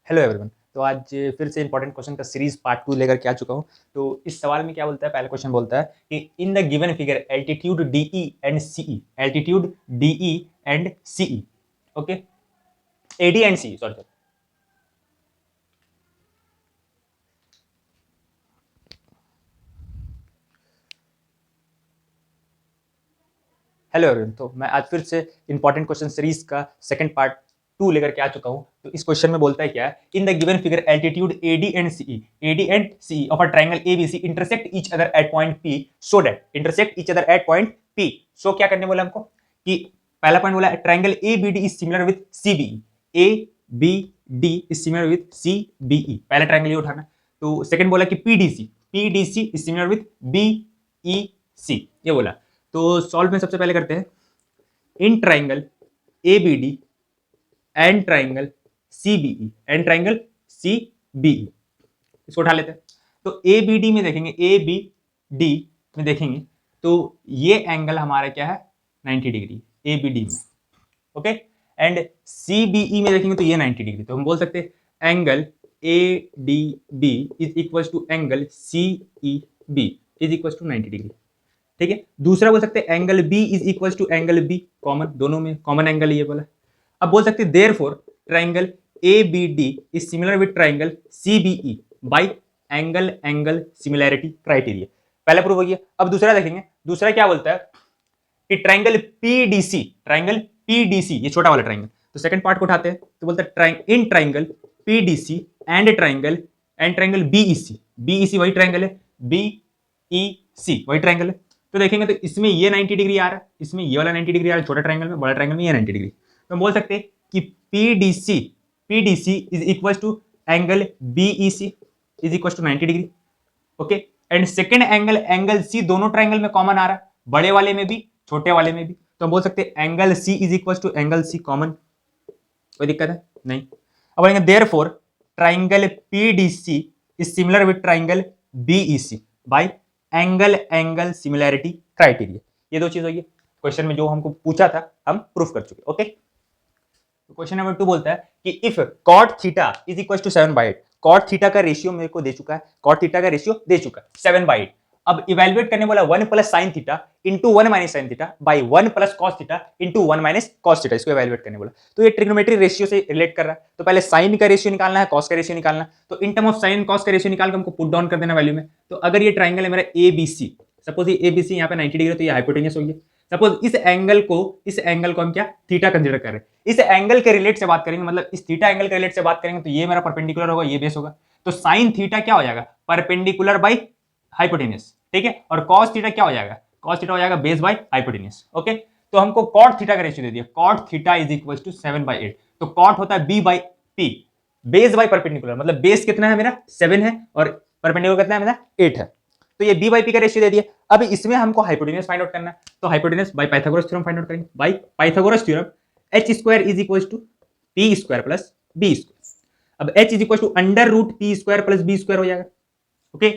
Hello everyone. तो आज फिर से इंपॉर्टेंट क्वेश्चन का सीरीज पार्ट 2 लेकर के आ चुका हूँ। तो इस सवाल में क्या बोलता है, पहला क्वेश्चन बोलता है कि in the given figure altitude DE and CE, altitude DE and CE, okay, AD and C, sorry. Hello everyone. तो मैं आज फिर से इंपॉर्टेंट क्वेश्चन सीरीज का सेकंड पार्ट 2 लेकर के आ चुका हूं। तो इस क्वेश्चन में बोलता है क्या है, in the given figure altitude AD and CE of a triangle ABC intersect each other at point P so that, intersect each other at point P, so क्या करने बोला हमको कि पहला पॉइंट बोला triangle ABD is similar with CBE, ABD is similar with CBE, पहला triangle ये उठाना। तो सेकंड बोला कि PDC is similar with BEC, ये बोला। तो सॉल्व में सबसे पहले करते हैं in triangle ABD and triangle CBE and triangle CBE, इसको उठा लेते हैं। तो एबीडी में देखेंगे, एबीडी में देखेंगे तो ये एंगल हमारा क्या है, 90 डिग्री एबीडी में, ओके। एंड सीबीई में देखेंगे तो ये 90 डिग्री। तो हम बोल सकते हैं angle ADB is equal to angle CEB is equal to 90 degree, ठीक है। दूसरा बोल सकते हैं angle B is equal to angle B, common, दोनों में कॉमन एंगल ये बोला। अब बोल सकते हैं therefore triangle A B D is similar with triangle C B E by angle similarity criteria, पहला प्रूव हो गया। अब दूसरा देखेंगे, दूसरा क्या बोलता है कि ट्राइंगल पीडीसी, ये छोटा वाला ट्राइंगल। तो सेकंड पार्ट को उठाते हैं तो बोलता है in triangle PDC and triangle BEC वही ट्राइंगल है, बीईसी वही ट्राइंगल है। तो देखेंगे तो इसमें ये 90 डिग्री आ रहा है, इसमें ये वाला 90 डिग्री आ रहा है छोटा ट्रायंगल में, बड़ा ट्रायंगल में ये 90 डिग्री। तो हम बोल सकते हैं कि PDC is equal to angle BEC is equal to 90 degree, okay. And second angle C दोनों ट्रायंगल में कॉमन आ रहा है, बड़े वाले में भी छोटे वाले में भी। तो हम बोल सकते हैं angle C is equal to angle C common, कोई दिक्कत है नहीं। अब बोलेंगे therefore triangle PDC is similar with triangle BEC by angle similarity criteria, ये दो चीज होगी। क्वेश्चन में जो हमको पूछा था हम प्रूफ कर चुके, ओके। तो क्वेश्चन नंबर 2 बोलता है कि if cot theta is equal to 7/8, cot theta का रेशियो मेरे को दे चुका है, cot थीटा का रेशियो दे चुका है 7/8। अब इवेल्युएट करने बोला 1 plus sine theta into 1 minus sine theta by 1 plus cos theta into 1 minus cos theta, इसको इवेल्युएट करने बोला। तो ये ट्रिग्नोमेट्री रेशियो से रिलेट कर रहा है। तो पहले साइन का रेशियो निकालना है, कॉस का रेशियो निकालना है। तो इन टर्म ऑफ साइन कॉस का रेशियो निकाल के हमको पुट डाउन कर देना वैल्यू में। तो अगर ये ट्राइंगल है मेरा एबीसी, सपोज ये एबीसी यहाँ पे 90 डिग्री, तो ये हाइपोटेन्यूस हो गया। सपोज इस एंगल को हम क्या थीटा कंसीडर कर रहे हैं, इस एंगल के रिलेट से बात करेंगे, मतलब इस थीटा एंगल के रिलेट से बात करेंगे तो ये मेरा परपेंडिकुलर होगा, ये बेस होगा। तो साइन थीटा क्या हो जाएगा, परपेंडिकुलर बाई हाइपोटेन्यूस, ठीक है। और कॉस थीटा क्या हो जाएगा, कॉस थीटा हो जाएगा बेस बाई हाइपोटेन्यूस, ओके। तो हमको कॉट थीटा का रेशियो दे दिया, cot theta is equal to 7/8। तो कॉट होता है B by P, base by perpendicular, मतलब बेस कितना है मेरा 7 है और परपेंडिकुलर कितना है मेरा 8 है। तो ये बी बाई पी का रेशियो दे दिया। अब इसमें हमको हाइपोटेन्यूस फाइंड आउट करना है। तो hypotenuse by Pythagoras theorem find out करेंगे, by Pythagoras theorem h square is equal to P square plus B square. अब h is equal to under root P square plus B square हो जाएगा, okay.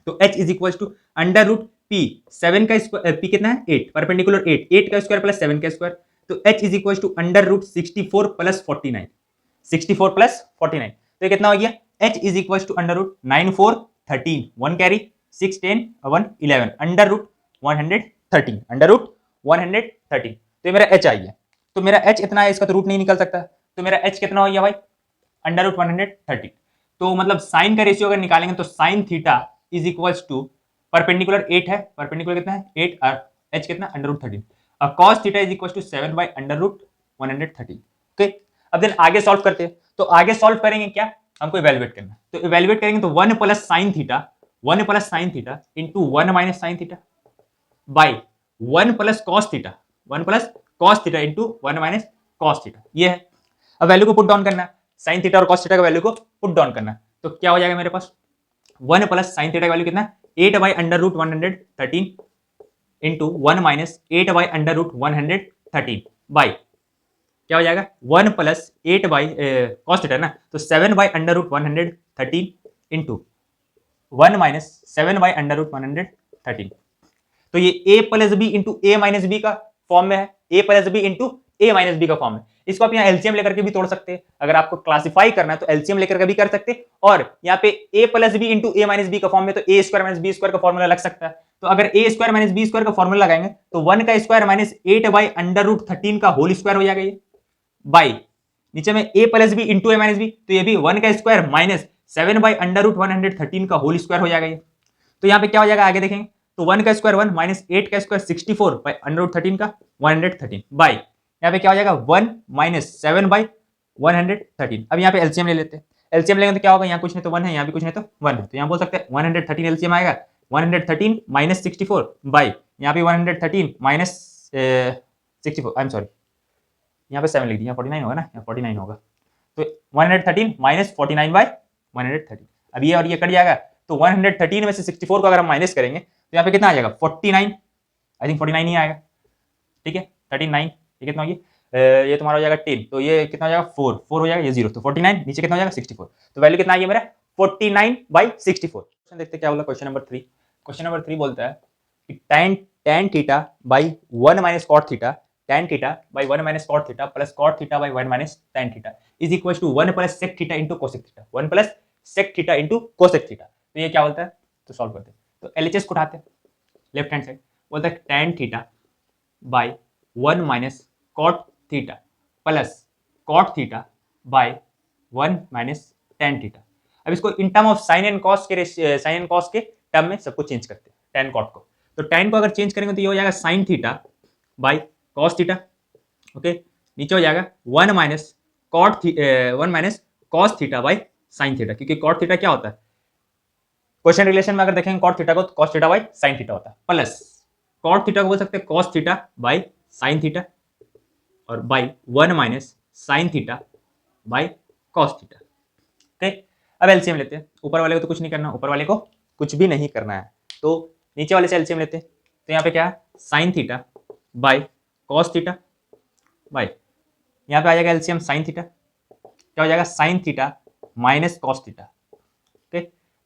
तो h is equal to under root P, 7 का square, P कितना है 8, perpendicular 8 का square plus 7 का square. तो h is equal to under root 64 plus 49, 64 plus 49। तो ये कितना हो गया, h is equal to under root 9 4 13, 1 carry 6 10 1 11, under root 113, under root 113। तो ये मेरा h आ गया। तो मेरा h इतना है, इसका तो रूट नहीं निकल सकता। तो मेरा h कितना हो गया भाई, अंडर रूट 113। तो मतलब साइन का रेशियो अगर निकालेंगे तो sine theta is equal to perpendicular 8 है, परपेंडिकुलर कितना है 8 और h कितना अंडर रूट 13, और cos theta is equal to 7 by under root 113, okay. अब देन आगे सॉल्व करते हैं। तो आगे सॉल्व करेंगे क्या, हमको इवेल्युएट करना है। तो इवेल्युएट करेंगे तो 1 plus sine theta into 1 minus sine theta by 1 plus cos theta into 1 minus cos theta, ये है। अब वैल्यू को पुट डाउन करना है, साइन थीटा और कॉस थीटा का वैल्यू को पुट डाउन करना है। तो क्या हो जाएगा मेरे पास, 1 प्लस साइन थीटा का वैल्यू कितना, 8 by under root 113 into 1 minus 8 by under root 113 by क्या हो जाएगा 1 प्लस 8 बाई कॉस थीटा ना, तो 7 by under root 113 into 1 minus 7 by under root 113। तो ये a plus B into A minus B का फॉर्म में है, a plus B into A minus B का फॉर्म है। इसको आप यहाँ एलसीएम लेकर के भी तोड़ सकते हैं, अगर आपको क्लासिफाई करना है तो एलसीएम लेकर के भी कर सकते हैं। और यहाँ पे a plus B into A minus B का फॉर्म में तो A square minus B square का फॉर्मूला लग सकता है। तो अगर A square minus B square का फॉर्मूला लगाएंगे तो 1 का स्क्वायर माइनस 8/√13 का होल स्क्वायर हो जाएगा ये, बाई नीचे में a plus B into A minus B, तो ये भी 1 का स्क्वायर माइनस 7/√113 का होल स्क्वायर हो जाएगा ये। तो यहाँ पे क्या हो जाएगा आगे देखेंगे, तो 1 का स्क्वायर 1 माइनस 8 का स्क्वायर 64/√13 का 113 बाई यहाँ पे क्या हो जाएगा 1 माइनस 7/113। अब यहाँ पे एलसीएम ले लेते हैं, एलसीएम लेंगे तो क्या होगा, यहाँ कुछ नहीं तो 1 है, यहाँ भी कुछ नहीं तो 1 है, तो यहाँ बोल सकते हैं 113 एलसीएम आएगा 113 माइनस 64 बाई यहाँ पे 113 माइनस 64, आई एम सॉरी यहाँ पे 7 लिख दिया, 49 होगा ना, यहाँ 49 होगा, तो 113 माइनस 49/113। अब ये और ये कट जाएगा, तो 113 में से 64 को अगर हम माइनस करेंगे तो यहाँ पे कितना आ जाएगा 49, आई थिंक 49 ही आएगा, ठीक है 39, ये कितना हो गया, ये तुम्हारा हो जाएगा 10, तो ये कितना हो जाएगा 4 हो जाएगा, ये 0, तो 49 नीचे कितना हो जाएगा 64, तो वैल्यू कितना आ गया मेरा 49/64। क्वेश्चन देखते क्या बोला क्वेश्चन नंबर 3। क्वेश्चन नंबर 3 बोलता है कि tan theta by 1 minus cot theta, tan theta by 1 minus cot theta plus cot theta by 1 minus tan theta is equal to 1 plus sec theta into cosec theta, 1 plus sec theta into cosec theta. तो ये क्या बोलता है, तो solve करते हैं, तो LHS को उठाते हैं लेफ्ट हैंड साइड, बोलता है tan theta by 1 minus cot theta plus cot theta by 1 minus tan theta. अब इसको in term of sine and cos के टर्म में सबको चेंज करते हैं, tan कॉट को, तो tan को अगर चेंज करेंगे तो ये हो जाएगा sign theta by cos theta, okay नीचे हो जाएगा 1 minus cos theta by sine theta, क्योंकि कॉट थीटा क्या होता है क्वेश्चन रिलेशन में अगर देखेंगे कॉट थीटा को तो cos theta by sine theta होता है, प्लस कॉट थीटा को बोल सकते हैं cos theta by sine theta और by 1 minus sine theta by cos theta. Okay अब एलसीएम लेते हैं, ऊपर वाले को तो कुछ नहीं करना, ऊपर वाले को कुछ भी नहीं करना है, तो नीचे वाले से एलसीएम लेते हैं, तो यहाँ पे क्या है sine theta by cos theta by यहाँ पे आ जाएगा एलसीएम साइन थीटा, क्या हो जाएगा sign theta minus cos theta, okay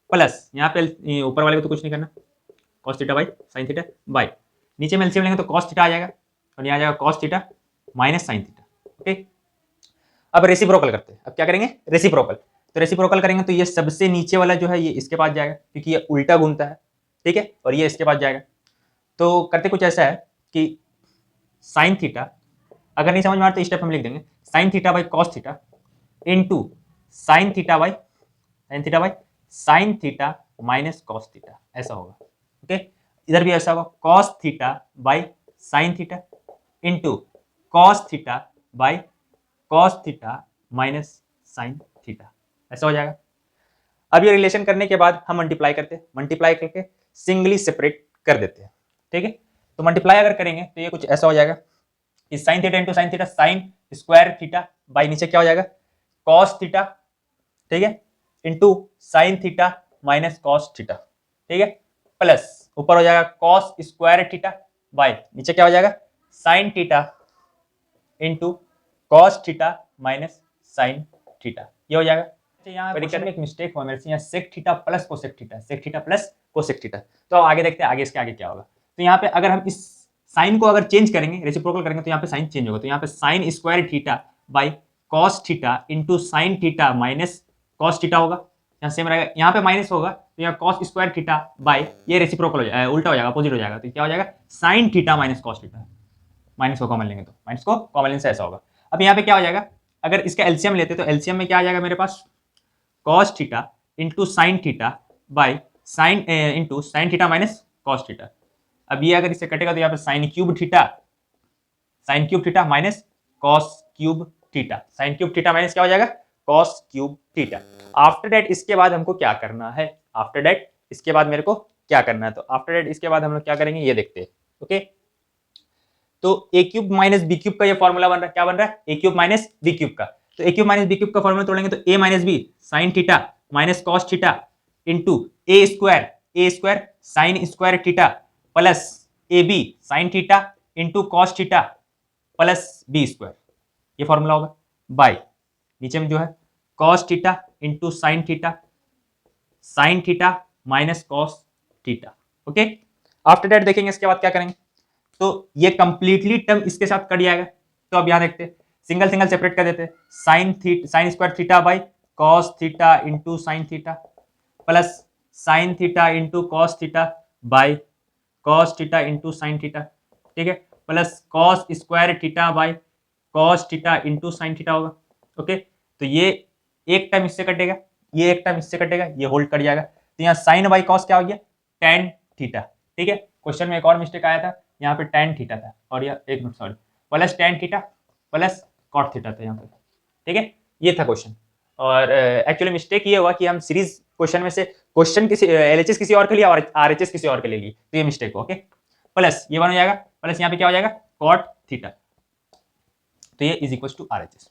plus यहाँ पे ऊपर वाले को तो कुछ नहीं करना, cos theta by sine theta by नीचे में एलसीएम लेंगे तो कॉस थीटा आ जाएगा और यहाँ आ जाएगा cos theta minus sine theta. Okay अब रेसिप्रोकल करते हैं, अब क्या करेंगे रेसिप्रोकल, तो रेसिप्रोकल करेंगे तो ये सबसे नीचे वाला जो है ये इसके पास जाएगा क्योंकि ये उल्टा घूमता है, ठीक है, और ये इसके पास जाएगा। तो करते कुछ ऐसा है कि साइन थीटा अगर नहीं समझ में आता तो स्टेप हम लिख देंगे, sign theta by cos theta into sine theta by sine theta minus cos theta, ऐसा होगा। ओके इधर भी ऐसा होगा cos theta by sine theta into cos theta by cos theta minus sine theta, ऐसा हो जाएगा। अब ये रिलेशन करने के बाद हम मल्टीप्लाई करते हैं, मल्टीप्लाई करके सिंगली सेपरेट कर देते हैं, ठीक है। तो मल्टीप्लाई अगर करेंगे तो ये कुछ ऐसा हो जाएगा कि sign theta into sine theta sine square theta by नीचे क्या हो जाएगा कॉस थीटा, ठीक है, into sine theta minus cos theta, ठीक है, प्लस ऊपर हो जाएगा कॉस स्क्वायर थीटा बाई नीचे क्या हो जाएगा sign theta into cos theta minus sine theta, ये हो जाएगा। यहाँ क्वेश्चन में एक मिस्टेक हुआ मेरे से, यहाँ sec theta plus cosec theta, sec theta plus cosec theta, तो अब आगे देखते हैं आगे इसके आगे क्या होगा। तो यहाँ पे अगर हम इस साइन को अगर चेंज करेंगे रेसिप्रोकल करेंगे तो यहाँ पे साइन चेंज होगा, तो यहाँ पे sign square theta by cos theta into sine theta minus cos theta होगा, यहाँ सेम रहेगा, यहाँ पे माइनस होगा तो यहाँ कॉस स्क्वायर थीटा बाई ये रेसिप्रोकल हो जाएगा, उल्टा हो जाएगा, अपोजिट हो जाएगा, तो क्या हो जाएगा sign theta minus cos theta, minus को कॉमन लेंगे तो माइनस को कॉमन लेने से ऐसा होगा। अब यहाँ पे क्या हो जाएगा अगर इसका एलसीएम लेते तो एलसीएम में क्या आ जाएगा मेरे पास cos theta into sine theta by sine into sine theta minus cos theta. अब ये अगर इससे कटेगा तो यहाँ पे sine cube theta minus cos cube theta, sine cube theta minus क्या हो जाएगा cos cube theta. After that इसके बाद हमको क्या करना है, आफ्टर दैट इसके बाद मेरे को क्या करना है, तो आफ्टर दैट इसके बाद हम लोग क्या करेंगे ये देखते हैं। ओके तो A cube minus B cube का ये फॉर्मूला बन रहा है, क्या बन रहा है A cube minus B cube का, तो A cube minus B cube का फॉर्मूला तोड़ेंगे तो A minus B sine theta minus cos theta into A square sine square theta plus A B sine theta into cos theta plus B square, ये formula होगा by नीचे में जो है cos theta into sine theta minus cos theta. Okay after that देखेंगे इसके बाद क्या करेंगे, तो ये कंप्लीटली टर्म इसके साथ कट जाएगा। तो अब यहां देखते हैं सिंगल सिंगल सेपरेट कर देते, sign square theta by cos theta into sine theta plus sine theta into cos theta by cos theta into sine theta, ठीक है, plus cos square theta by cos theta into sine theta होगा। Okay, तो ये एक term इससे कटेगा, ये एक टर्म इससे कटेगा, ये होल्ड कट जाएगा, तो यहाँ साइन बाई कॉस क्या हो गया, टेन थीटा। ठीक है, क्वेश्चन में एक और मिस्टेक आया था, यहाँ पे टेन थीटा था और यह एक minute sorry plus tan theta plus cot theta था यहाँ पे। ठीक है, ये था क्वेश्चन। और एक्चुअली मिस्टेक ये हुआ कि हम सीरीज क्वेश्चन में से क्वेश्चन किसी एलएचएस किसी और के लिए और आरएचएस किसी और के लिए, तो ये मिस्टेक हो। ओके, प्लस ये वन हो जाएगा, प्लस यहाँ पे क्या हो जाएगा कॉट थीटा, तो ये इज इक्वल टू आरएचएस।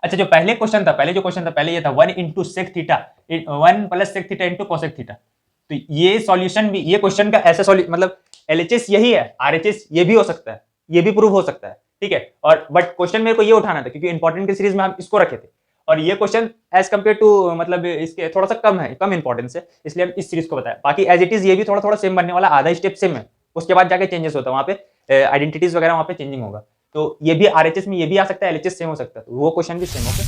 अच्छा, जो पहले क्वेश्चन था, पहले ये था 1 into sec theta 1 plus sec theta into cosec theta, तो ये सॉल्यूशन भी, ये क्वेश्चन का ऐसा मतलब एलएचएस यही है, आरएचएस ये भी हो सकता है, ये भी प्रूव हो सकता है। ठीक है, और बट क्वेश्चन मेरे को ये उठाना था क्योंकि इंपॉर्टेंट की सीरीज में हम इसको रखे थे, और ये क्वेश्चन एज कम्पेयर टू मतलब इसके थोड़ा सा कम है, कम इंपॉर्टेंस है, इसलिए हम इस सीरीज को बताया। बाकी एज इट इज ये भी थोड़ा थोड़ा सेम बनने वाला, आधा स्टेप सेम है, उसके बाद जाके चेंजेस होता है, वहां पे आइडेंटिटीज वगैरह वहां पे चेंजिंग होगा, तो ये भी आरएचएस में ये भी आ सकता है, एलएचएस सेम हो सकता है, तो वो क्वेश्चन भी सेम। ओके।